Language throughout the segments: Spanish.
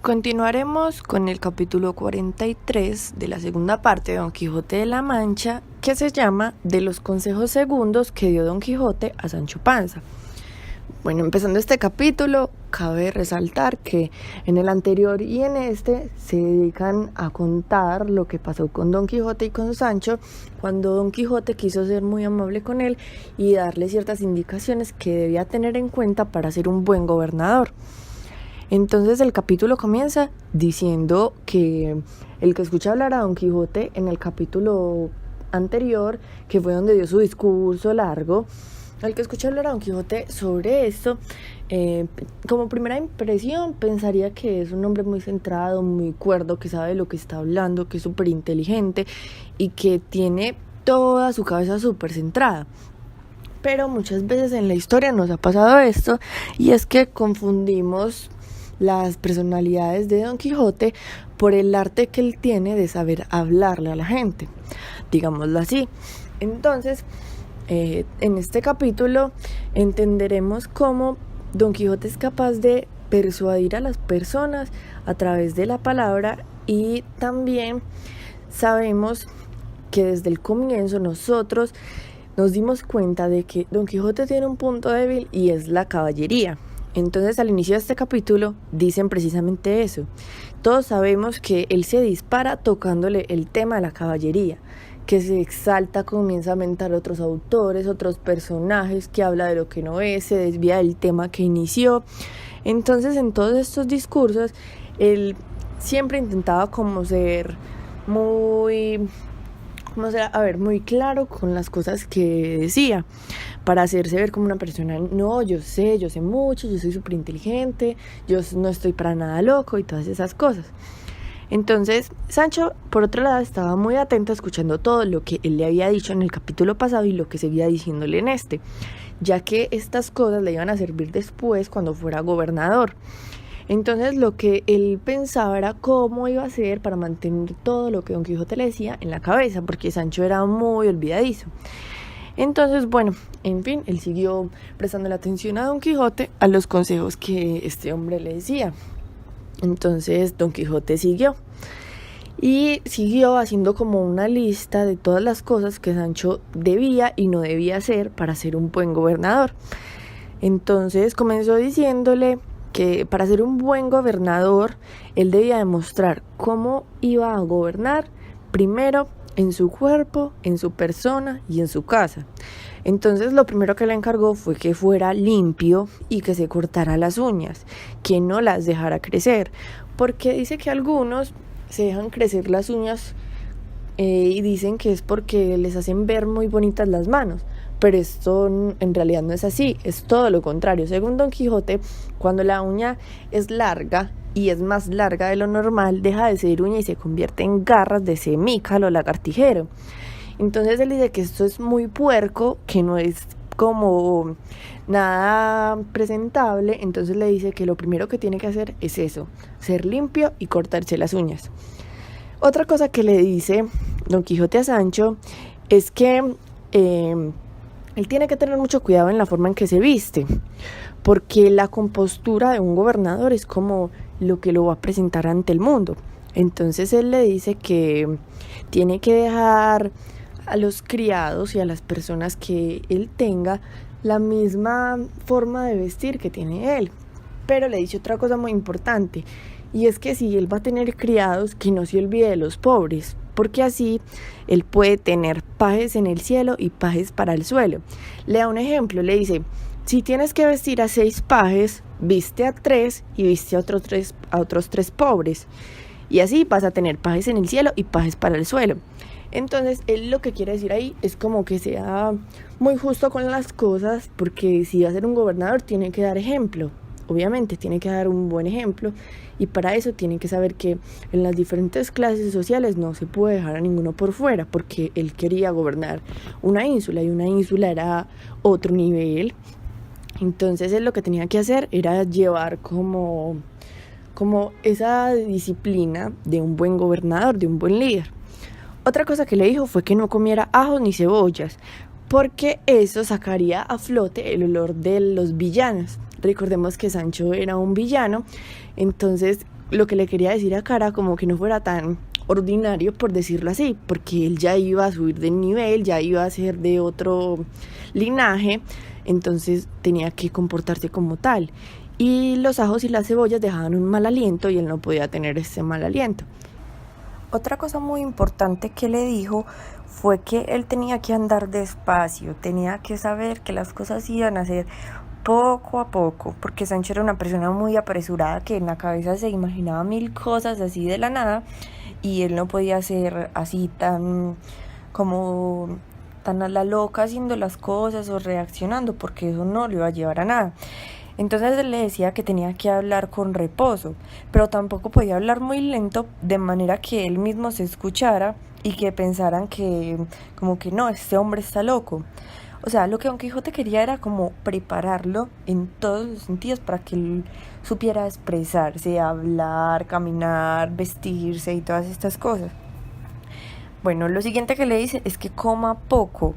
Continuaremos con el capítulo 43 de la segunda parte de Don Quijote de la Mancha, que se llama De los consejos segundos que dio Don Quijote a Sancho Panza. Bueno, empezando este capítulo, cabe resaltar que en el anterior y en este se dedican a contar lo que pasó con Don Quijote y con Sancho cuando Don Quijote quiso ser muy amable con él y darle ciertas indicaciones que debía tener en cuenta para ser un buen gobernador. Entonces el capítulo comienza diciendo que el que escucha hablar a Don Quijote en el capítulo anterior, que fue donde dio su discurso largo, el que escucha hablar a Don Quijote sobre esto, como primera impresión pensaría que es un hombre muy centrado, muy cuerdo, que sabe lo que está hablando, que es súper inteligente y que tiene toda su cabeza súper centrada. Pero muchas veces en la historia nos ha pasado esto, y es que confundimos las personalidades de Don Quijote por el arte que él tiene de saber hablarle a la gente, digámoslo así. Entonces, en este capítulo entenderemos cómo Don Quijote es capaz de persuadir a las personas a través de la palabra, y también sabemos que desde el comienzo nosotros nos dimos cuenta de que Don Quijote tiene un punto débil y es la caballería. Entonces al inicio de este capítulo dicen precisamente eso. Todos sabemos que él se dispara tocándole el tema de la caballería, que se exalta, comienza a mentar otros autores, otros personajes, que habla de lo que no es, se desvía del tema que inició. Entonces en todos estos discursos él siempre intentaba como ser muy claro con las cosas que decía, para hacerse ver como una persona, no, yo sé mucho, yo soy súper inteligente, yo no estoy para nada loco y todas esas cosas. Entonces Sancho, por otro lado, estaba muy atento escuchando todo lo que él le había dicho en el capítulo pasado y lo que seguía diciéndole en este, ya que estas cosas le iban a servir después cuando fuera gobernador. Entonces lo que él pensaba era cómo iba a hacer para mantener todo lo que Don Quijote le decía en la cabeza, porque Sancho era muy olvidadizo. Entonces, bueno, en fin, él siguió prestando la atención a Don Quijote, a los consejos que este hombre le decía. Entonces Don Quijote siguió haciendo como una lista de todas las cosas que Sancho debía y no debía hacer para ser un buen gobernador. Entonces comenzó diciéndole que para ser un buen gobernador él debía demostrar cómo iba a gobernar, primero en su cuerpo, en su persona y en su casa. Entonces lo primero que le encargó fue que fuera limpio y que se cortara las uñas, que no las dejara crecer, porque dice que algunos se dejan crecer las uñas y dicen que es porque les hacen ver muy bonitas las manos. Pero esto en realidad no es así, es todo lo contrario. Según Don Quijote, cuando la uña es larga y es más larga de lo normal, deja de ser uña y se convierte en garras de semícalo o lagartijero. Entonces él dice que esto es muy puerco, que no es como nada presentable. Entonces le dice que lo primero que tiene que hacer es eso, ser limpio y cortarse las uñas. Otra cosa que le dice Don Quijote a Sancho es que él tiene que tener mucho cuidado en la forma en que se viste, porque la compostura de un gobernador es como lo que lo va a presentar ante el mundo. Entonces él le dice que tiene que dejar a los criados y a las personas que él tenga la misma forma de vestir que tiene él. Pero le dice otra cosa muy importante, y es que si él va a tener criados, que no se olvide de los pobres, porque así él puede tener pajes en el cielo y pajes para el suelo. Le da un ejemplo, le dice: si tienes que vestir a 6 pajes, viste a 3 y viste a otros 3 pobres, y así vas a tener pajes en el cielo y pajes para el suelo. Entonces él lo que quiere decir ahí es como que sea muy justo con las cosas, porque si va a ser un gobernador tiene que dar ejemplo. Obviamente tiene que dar un buen ejemplo, y para eso tiene que saber que en las diferentes clases sociales no se puede dejar a ninguno por fuera, porque él quería gobernar una ínsula y una ínsula era otro nivel. Entonces él lo que tenía que hacer era llevar como esa disciplina de un buen gobernador, de un buen líder. Otra cosa que le dijo fue que no comiera ajos ni cebollas, porque eso sacaría a flote el olor de los villanos. Recordemos que Sancho era un villano, entonces lo que le quería decir a Cara, como que no fuera tan ordinario, por decirlo así, porque él ya iba a subir de nivel, ya iba a ser de otro linaje, entonces tenía que comportarse como tal. Y los ajos y las cebollas dejaban un mal aliento y él no podía tener ese mal aliento. Otra cosa muy importante que le dijo fue que él tenía que andar despacio, tenía que saber que las cosas iban a ser poco a poco, porque Sancho era una persona muy apresurada que en la cabeza se imaginaba mil cosas así de la nada y él no podía ser así tan como tan a la loca haciendo las cosas o reaccionando, porque eso no le iba a llevar a nada. Entonces él le decía que tenía que hablar con reposo, pero tampoco podía hablar muy lento de manera que él mismo se escuchara y que pensaran que como que no, este hombre está loco. O sea, lo que Don Quijote quería era como prepararlo en todos los sentidos para que él supiera expresarse, hablar, caminar, vestirse y todas estas cosas. Bueno, lo siguiente que le dice es que coma poco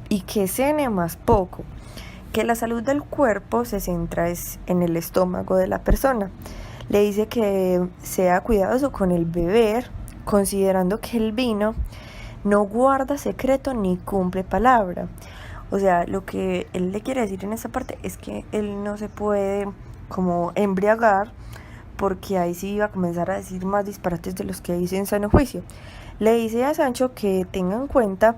y que cene más poco, que la salud del cuerpo se centra en el estómago de la persona. Le dice que sea cuidadoso con el beber, considerando que el vino no guarda secreto ni cumple palabra. O sea, lo que él le quiere decir en esa parte es que él no se puede como embriagar, porque ahí sí iba a comenzar a decir más disparates de los que dice en sano juicio. Le dice a Sancho que tenga en cuenta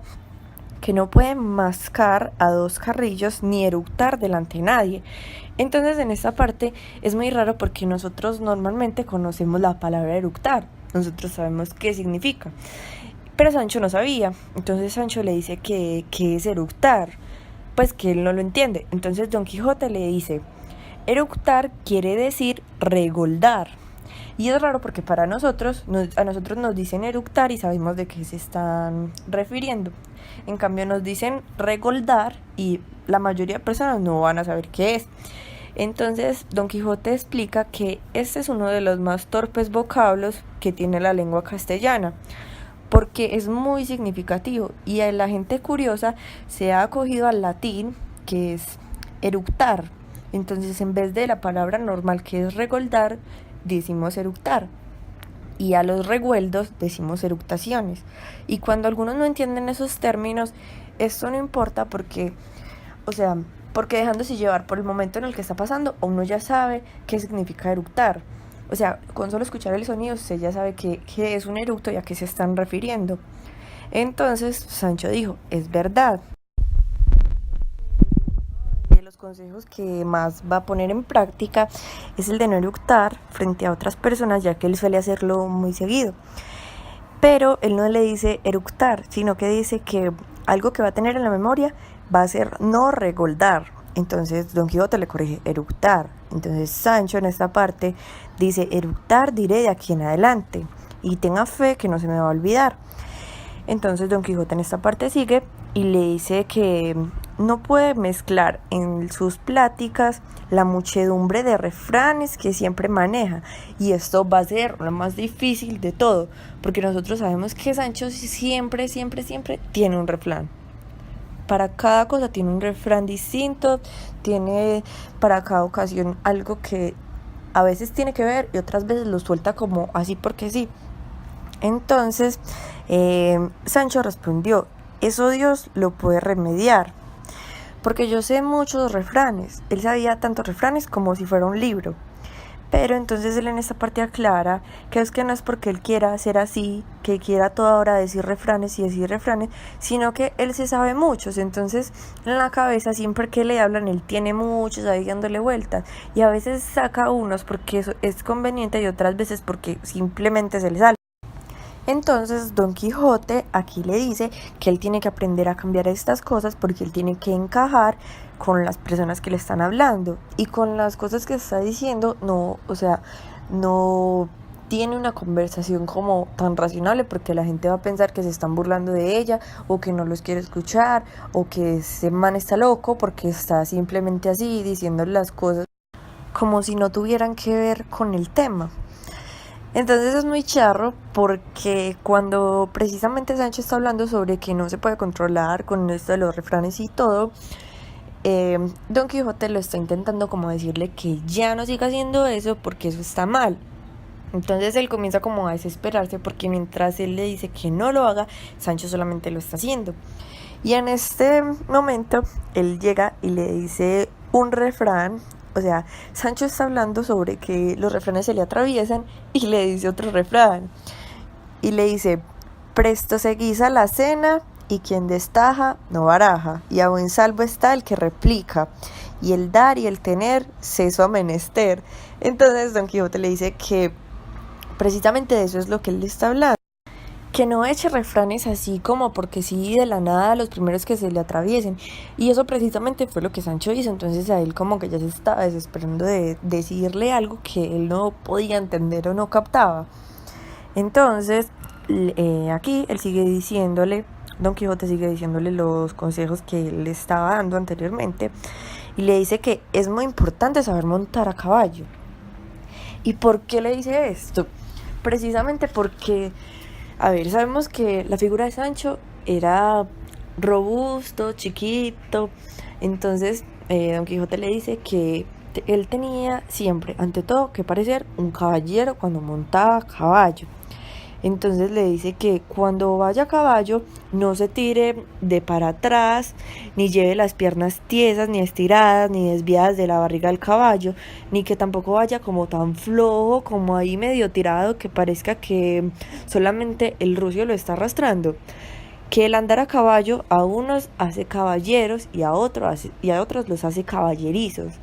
que no puede mascar a dos carrillos ni eructar delante de nadie. Entonces en esta parte es muy raro porque nosotros normalmente conocemos la palabra eructar, nosotros sabemos qué significa, pero Sancho no sabía. Entonces Sancho le dice que es eructar, pues que él no lo entiende. Entonces Don Quijote le dice: eructar quiere decir regoldar. Y es raro porque para nosotros, a nosotros nos dicen eructar y sabemos de qué se están refiriendo. En cambio nos dicen regoldar y la mayoría de personas no van a saber qué es. Entonces Don Quijote explica que este es uno de los más torpes vocablos que tiene la lengua castellana, porque es muy significativo y a la gente curiosa se ha acogido al latín, que es eructar. Entonces en vez de la palabra normal que es regoldar, decimos eructar, y a los regueldos decimos eructaciones. Y cuando algunos no entienden esos términos, esto no importa porque, o sea, porque dejándose llevar por el momento en el que está pasando, uno ya sabe qué significa eructar. O sea, con solo escuchar el sonido usted ya sabe que es un eructo y a qué se están refiriendo. Entonces Sancho dijo: es verdad. Los consejos que más va a poner en práctica es el de no eructar frente a otras personas, ya que él suele hacerlo muy seguido. Pero él no le dice eructar, sino que dice que algo que va a tener en la memoria va a ser no regoldar. Entonces Don Quijote le corrige eructar. Entonces Sancho en esta parte dice: eructar diré de aquí en adelante y tenga fe que no se me va a olvidar. Entonces Don Quijote en esta parte sigue y le dice que no puede mezclar en sus pláticas la muchedumbre de refranes que siempre maneja, y esto va a ser lo más difícil de todo, porque nosotros sabemos que Sancho siempre tiene un refrán. Para cada cosa tiene un refrán distinto, tiene para cada ocasión algo que a veces tiene que ver y otras veces lo suelta como así porque sí. Entonces Sancho respondió: eso Dios lo puede remediar, porque yo sé muchos refranes. Él sabía tantos refranes como si fuera un libro. Pero entonces él en esta parte aclara que es que no es porque él quiera hacer así, que quiera toda hora decir refranes y decir refranes, sino que él se sabe muchos. Entonces en la cabeza siempre que le hablan él tiene muchos ahí dándole vueltas, y a veces saca unos porque eso es conveniente y otras veces porque simplemente se le sale. Entonces Don Quijote aquí le dice que él tiene que aprender a cambiar estas cosas porque él tiene que encajar con las personas que le están hablando, y con las cosas que está diciendo no, o sea, no tiene una conversación como tan razonable, porque la gente va a pensar que se están burlando de ella o que no los quiere escuchar o que ese man está loco porque está simplemente así diciendo las cosas como si no tuvieran que ver con el tema. Entonces es muy charro porque cuando precisamente Sancho está hablando sobre que no se puede controlar con esto de los refranes y todo, Don Quijote lo está intentando como decirle que ya no siga haciendo eso porque eso está mal. Entonces él comienza como a desesperarse porque mientras él le dice que no lo haga, Sancho solamente lo está haciendo. Y en este momento él llega y le dice un refrán. O sea, Sancho está hablando sobre que los refranes se le atraviesan y le dice otro refrán. Y le dice: presto se guisa la cena y quien destaja no baraja. Y a buen salvo está el que replica. Y el dar y el tener ceso a menester. Entonces Don Quijote le dice que precisamente de eso es lo que él le está hablando. Que no eche refranes así como porque sí de la nada los primeros que se le atraviesen. Y eso precisamente fue lo que Sancho hizo. Entonces a él como que ya se estaba desesperando de decirle algo que él no podía entender o no captaba. Entonces aquí él sigue diciéndole, Don Quijote sigue diciéndole los consejos que él le estaba dando anteriormente. Y le dice que es muy importante saber montar a caballo. ¿Y por qué le dice esto? Precisamente porque, a ver, sabemos que la figura de Sancho era robusto, chiquito. Entonces Don Quijote le dice que él tenía siempre, ante todo, que parecer un caballero cuando montaba a caballo. Entonces le dice que cuando vaya a caballo no se tire de para atrás, ni lleve las piernas tiesas, ni estiradas, ni desviadas de la barriga del caballo, ni que tampoco vaya como tan flojo, como ahí medio tirado, que parezca que solamente el rucio lo está arrastrando. Que el andar a caballo a unos hace caballeros y a otros los hace caballerizos.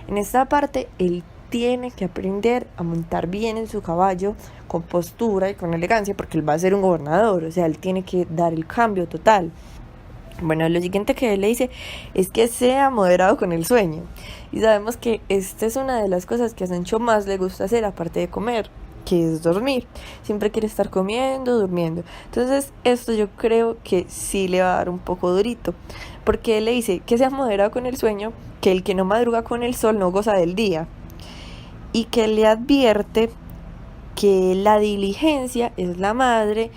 En esta parte él tiene que aprender a montar bien en su caballo, con postura y con elegancia, porque él va a ser un gobernador. O sea, él tiene que dar el cambio total. Bueno, lo siguiente que él le dice es que sea moderado con el sueño. Y sabemos que esta es una de las cosas que a Sancho más le gusta hacer, aparte de comer, que es dormir. Siempre quiere estar comiendo, durmiendo. Entonces esto yo creo que sí le va a dar un poco durito, porque él le dice que sea moderado con el sueño, que el que no madruga con el sol no goza del día, y que le advierte que la diligencia es la madre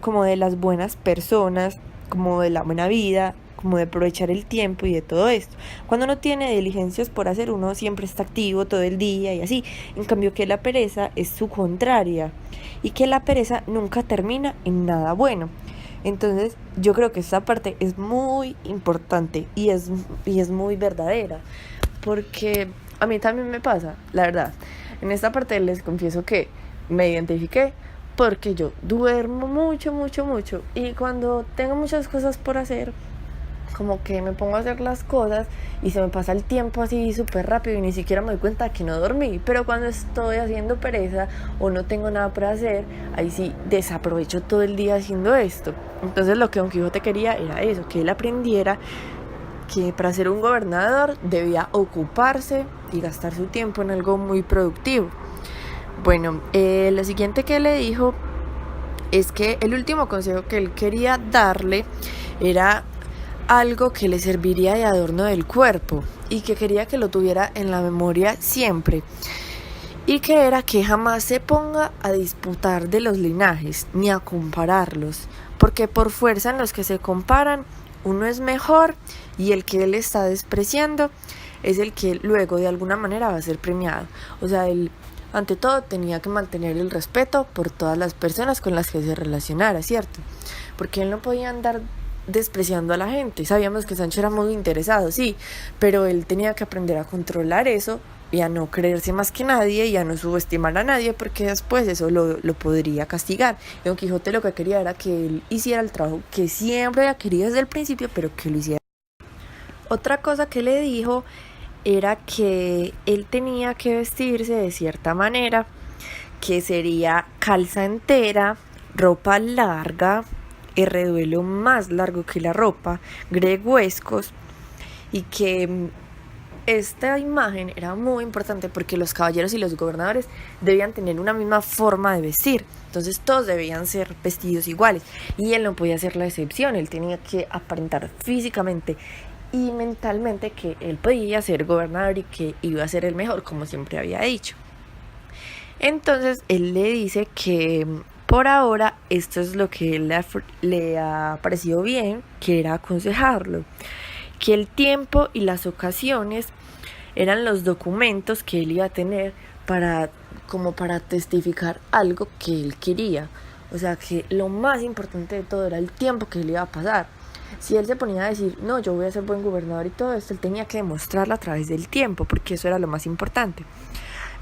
como de las buenas personas, como de la buena vida, como de aprovechar el tiempo y de todo esto. Cuando uno tiene diligencias por hacer, uno siempre está activo todo el día y así. En cambio que la pereza es su contraria, y que la pereza nunca termina en nada bueno. Entonces yo creo que esta parte es muy importante y es muy verdadera, porque a mí también me pasa, la verdad. En esta parte les confieso que me identifiqué, porque yo duermo mucho, mucho, mucho. Y cuando tengo muchas cosas por hacer, como que me pongo a hacer las cosas y se me pasa el tiempo así súper rápido y ni siquiera me doy cuenta que no dormí. Pero cuando estoy haciendo pereza o no tengo nada para hacer, ahí sí desaprovecho todo el día haciendo esto. Entonces lo que Don Quijote quería era eso, que él aprendiera que para ser un gobernador debía ocuparse y gastar su tiempo en algo muy productivo. Bueno, lo siguiente que le dijo es que el último consejo que él quería darle era algo que le serviría de adorno del cuerpo y que quería que lo tuviera en la memoria siempre, y que era que jamás se ponga a disputar de los linajes ni a compararlos, porque por fuerza en los que se comparan uno es mejor, y el que él está despreciando es el que luego de alguna manera va a ser premiado. O sea, él ante todo tenía que mantener el respeto por todas las personas con las que se relacionara, ¿cierto? Porque él no podía andar despreciando a la gente. Sabíamos que Sancho era muy interesado, sí, pero él tenía que aprender a controlar eso y a no creerse más que nadie y a no subestimar a nadie, porque después eso lo podría castigar. Y Don Quijote lo que quería era que él hiciera el trabajo que siempre había querido desde el principio, pero que lo hiciera. Otra cosa que le dijo era que él tenía que vestirse de cierta manera, que sería calza entera, ropa larga, el reduelo más largo que la ropa, gregüescos, y que esta imagen era muy importante porque los caballeros y los gobernadores debían tener una misma forma de vestir. Entonces todos debían ser vestidos iguales y él no podía ser la excepción. Él tenía que aparentar físicamente y mentalmente que él podía ser gobernador y que iba a ser el mejor, como siempre había dicho. Entonces él le dice que por ahora esto es lo que le ha parecido bien, que era aconsejarlo, que el tiempo y las ocasiones eran los documentos que él iba a tener para como para testificar algo que él quería. O sea, que lo más importante de todo era el tiempo que le iba a pasar. Si él se ponía a decir, no, yo voy a ser buen gobernador y todo esto, él tenía que demostrarlo a través del tiempo, porque eso era lo más importante.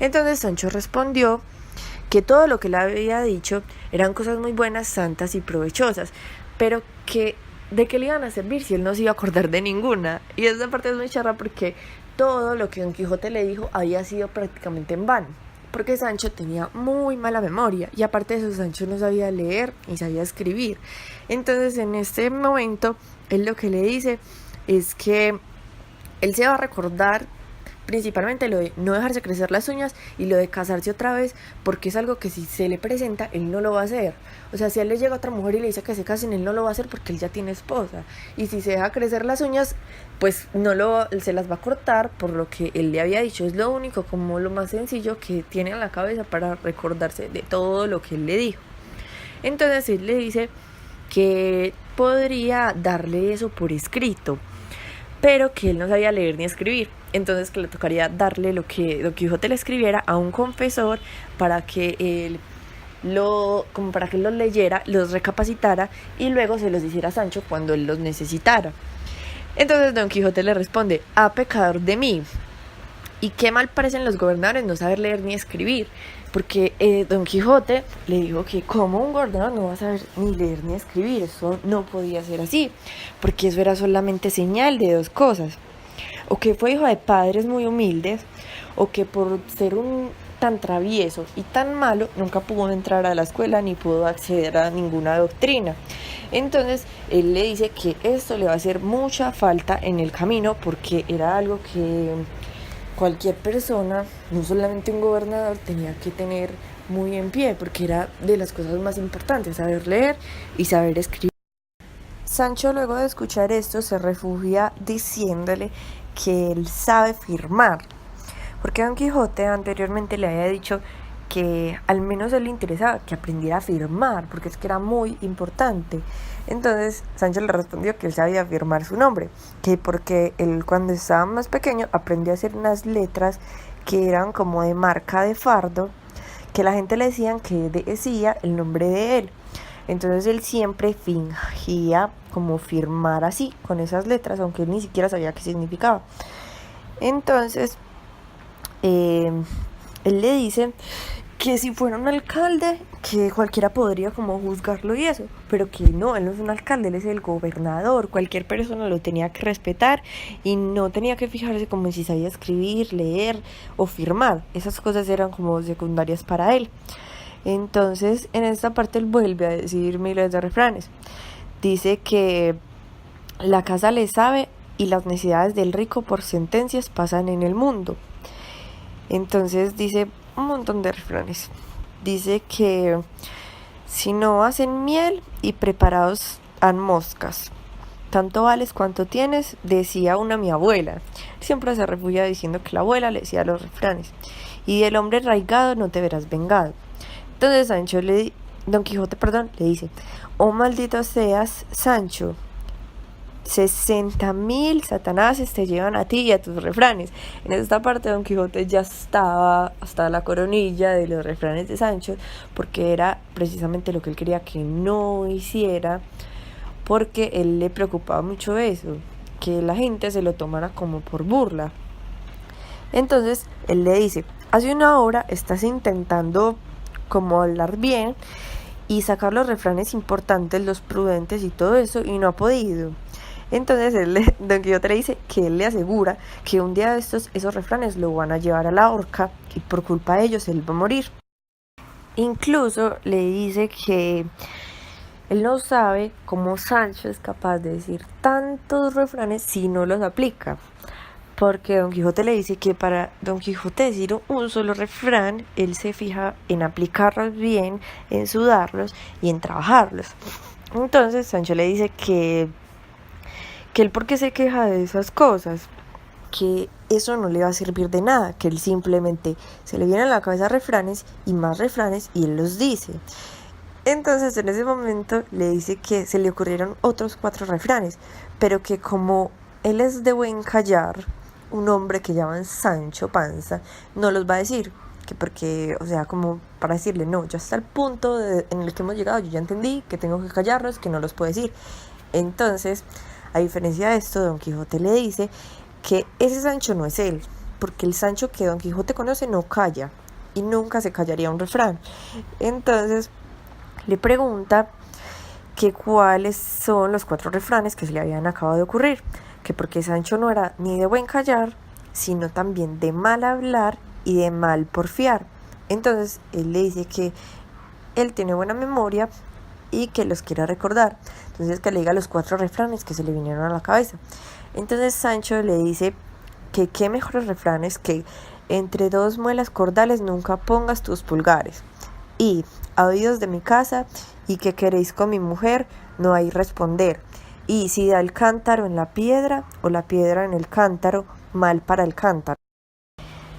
Entonces Sancho respondió que todo lo que le había dicho eran cosas muy buenas, santas y provechosas, pero que de qué le iban a servir si él no se iba a acordar de ninguna. Y esa parte es muy charra porque todo lo que Don Quijote le dijo había sido prácticamente en vano, porque Sancho tenía muy mala memoria y aparte de eso Sancho no sabía leer ni sabía escribir. Entonces en este momento él lo que le dice es que él se va a recordar principalmente lo de no dejarse crecer las uñas y lo de casarse otra vez, porque es algo que si se le presenta, él no lo va a hacer. O sea, si a él le llega otra mujer y le dice que se casen, él no lo va a hacer porque él ya tiene esposa. Y si se deja crecer las uñas, pues se las va a cortar por lo que él le había dicho. Es lo único, como lo más sencillo que tiene en la cabeza para recordarse de todo lo que él le dijo. Entonces él le dice que podría darle eso por escrito, pero que él no sabía leer ni escribir. Entonces que le tocaría darle lo que Don Quijote le escribiera a un confesor para que él para que él los leyera, los recapacitara y luego se los hiciera a Sancho cuando él los necesitara. Entonces Don Quijote le responde, pecador de mí, y qué mal parecen los gobernadores no saber leer ni escribir, porque Don Quijote le dijo que como un gobernador no va a saber ni leer ni escribir, eso no podía ser así, porque eso era solamente señal de dos cosas: o que fue hijo de padres muy humildes, o que por ser un tan travieso y tan malo nunca pudo entrar a la escuela ni pudo acceder a ninguna doctrina. Entonces él le dice que esto le va a hacer mucha falta en el camino, porque era algo que cualquier persona, no solamente un gobernador, tenía que tener muy en pie, porque era de las cosas más importantes, saber leer y saber escribir. Sancho, luego de escuchar esto, se refugia diciéndole que él sabe firmar, porque Don Quijote anteriormente le había dicho que al menos a él le interesaba que aprendiera a firmar, porque es que era muy importante. Entonces Sancho le respondió que él sabía firmar su nombre, que porque él cuando estaba más pequeño aprendió a hacer unas letras que eran como de marca de fardo, que la gente le decían que decía el nombre de él. Entonces él siempre fingía como firmar así, con esas letras, aunque él ni siquiera sabía qué significaba. Entonces él le dice que si fuera un alcalde, que cualquiera podría como juzgarlo y eso, pero que no, él no es un alcalde, él es el gobernador, cualquier persona lo tenía que respetar y no tenía que fijarse como si sabía escribir, leer o firmar. Esas cosas eran como secundarias para él. Entonces en esta parte él vuelve a decir miles de refranes. Dice que la casa le sabe y las necesidades del rico por sentencias pasan en el mundo. Entonces dice un montón de refranes. Dice que si no hacen miel y preparados han moscas. Tanto vales cuanto tienes, decía una mi abuela. Siempre se refugia diciendo que la abuela le decía los refranes. Y del hombre arraigado no te verás vengado. Entonces Don Quijote le dice: oh maldito seas, Sancho, 60,000 satanases te llevan a ti y a tus refranes. En esta parte Don Quijote ya estaba hasta la coronilla de los refranes de Sancho, porque era precisamente lo que él quería que no hiciera, porque él le preocupaba mucho eso, que la gente se lo tomara como por burla. Entonces él le dice: hace una hora estás intentando como hablar bien y sacar los refranes importantes, los prudentes y todo eso, y no ha podido. Entonces Don Quijote le dice que él le asegura que un día de esos refranes lo van a llevar a la horca y por culpa de ellos él va a morir. Incluso le dice que él no sabe cómo Sancho es capaz de decir tantos refranes si no los aplica. Porque Don Quijote le dice que para Don Quijote decir un solo refrán, él se fija en aplicarlos bien, en sudarlos y en trabajarlos. Entonces Sancho le dice que él por qué se queja de esas cosas, que eso no le va a servir de nada, que él simplemente se le vienen a la cabeza refranes y él los dice. Entonces en ese momento le dice que se le ocurrieron otros 4 refranes, pero que como él es de buen callar, un hombre que llaman Sancho Panza, no los va a decir, que porque, o sea, como para decirle, no, ya hasta el punto en el que hemos llegado, yo ya entendí que tengo que callarnos, que no los puedo decir. Entonces, a diferencia de esto, Don Quijote le dice que ese Sancho no es él, porque el Sancho que Don Quijote conoce no calla, y nunca se callaría un refrán. Entonces, le pregunta que cuáles son los 4 refranes que se le habían acabado de ocurrir, que porque Sancho no era ni de buen callar, sino también de mal hablar y de mal porfiar. Entonces él le dice que él tiene buena memoria y que los quiera recordar. Entonces que le diga los 4 refranes que se le vinieron a la cabeza. Entonces Sancho le dice que qué mejores refranes que entre 2 muelas cordales nunca pongas tus pulgares. Y a oídos de mi casa, y que queréis con mi mujer, no hay responder. Y si da el cántaro en la piedra, o la piedra en el cántaro, mal para el cántaro.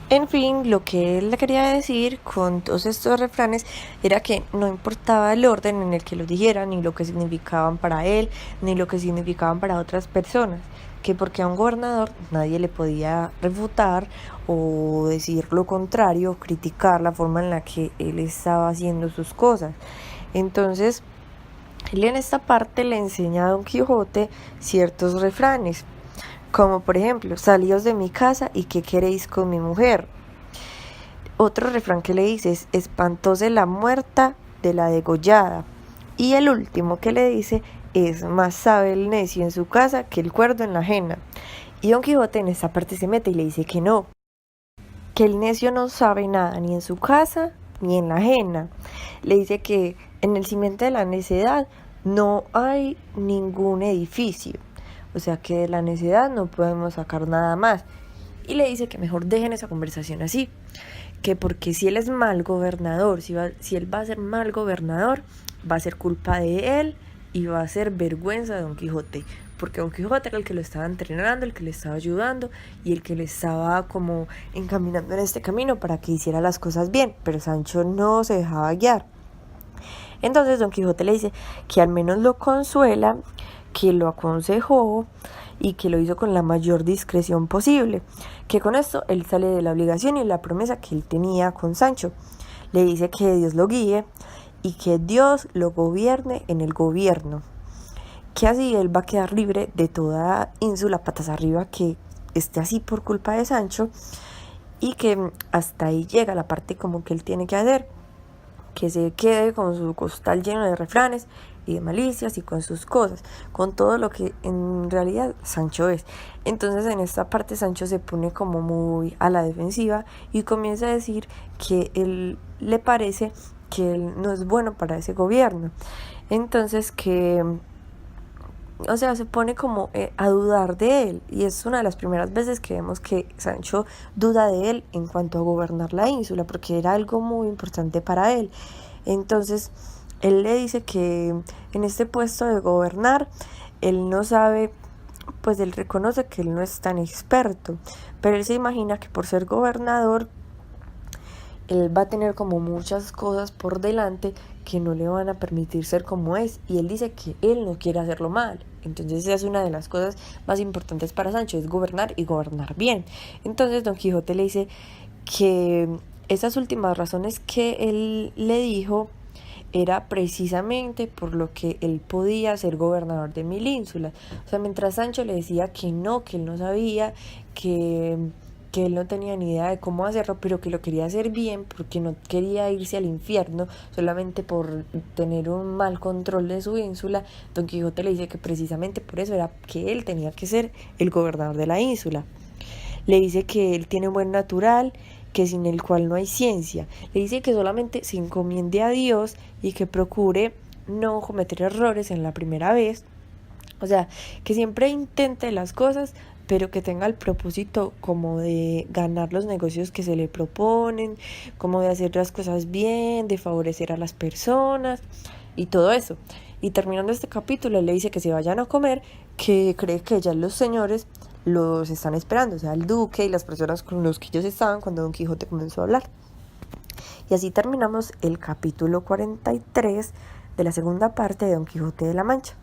En fin, lo que él le quería decir con todos estos refranes era que no importaba el orden en el que los dijera, ni lo que significaban para él, ni lo que significaban para otras personas, que porque a un gobernador nadie le podía refutar o decir lo contrario, criticar la forma en la que él estaba haciendo sus cosas. Entonces, él en esta parte le enseña a Don Quijote ciertos refranes, como por ejemplo, salíos de mi casa y qué queréis con mi mujer. Otro refrán que le dice es espantóse la muerta de la degollada. Y el último que le dice es más sabe el necio en su casa que el cuerdo en la ajena. Y Don Quijote en esta parte se mete y le dice que no, que el necio no sabe nada ni en su casa ni en la ajena. Le dice que en el cimiento de la necedad no hay ningún edificio. O sea que de la necedad no podemos sacar nada más. Y le dice que mejor dejen esa conversación así. Que porque si él es mal gobernador, si él va a ser mal gobernador, va a ser culpa de él y va a ser vergüenza de Don Quijote. Porque Don Quijote era el que lo estaba entrenando, el que le estaba ayudando y el que le estaba como encaminando en este camino para que hiciera las cosas bien. Pero Sancho no se dejaba guiar. Entonces Don Quijote le dice que al menos lo consuela, que lo aconsejó y que lo hizo con la mayor discreción posible, que con esto él sale de la obligación y la promesa que él tenía con Sancho. Le dice que Dios lo guíe y que Dios lo gobierne en el gobierno, que así él va a quedar libre de toda ínsula patas arriba que esté así por culpa de Sancho, y que hasta ahí llega la parte como que él tiene que hacer, que se quede con su costal lleno de refranes y de malicias y con sus cosas, con todo lo que en realidad Sancho es. Entonces en esta parte Sancho se pone como muy a la defensiva y comienza a decir que él le parece que él no es bueno para ese gobierno. Entonces que, o sea, se pone como a dudar de él, y es una de las primeras veces que vemos que Sancho duda de él en cuanto a gobernar la ínsula, porque era algo muy importante para él. Entonces él le dice que en este puesto de gobernar él no sabe, pues él reconoce que él no es tan experto, pero él se imagina que por ser gobernador él va a tener como muchas cosas por delante que no le van a permitir ser como es, y él dice que él no quiere hacerlo mal. Entonces esa es una de las cosas más importantes para Sancho, es gobernar y gobernar bien. Entonces Don Quijote le dice que esas últimas razones que él le dijo era precisamente por lo que él podía ser gobernador de 1000 ínsulas. O sea, mientras Sancho le decía que él no sabía, que él no tenía ni idea de cómo hacerlo, pero que lo quería hacer bien porque no quería irse al infierno solamente por tener un mal control de su ínsula. Don Quijote le dice que precisamente por eso era que él tenía que ser el gobernador de la ínsula. Le dice que él tiene un buen natural, que sin el cual no hay ciencia. Le dice que solamente se encomiende a Dios y que procure no cometer errores en la primera vez. O sea, que siempre intente las cosas, pero que tenga el propósito como de ganar los negocios que se le proponen, como de hacer las cosas bien, de favorecer a las personas y todo eso. Y terminando este capítulo, él le dice que se vayan a comer, que cree que ya los señores los están esperando, o sea, el duque y las personas con los que ellos estaban cuando Don Quijote comenzó a hablar. Y así terminamos el capítulo 43 de la segunda parte de Don Quijote de la Mancha.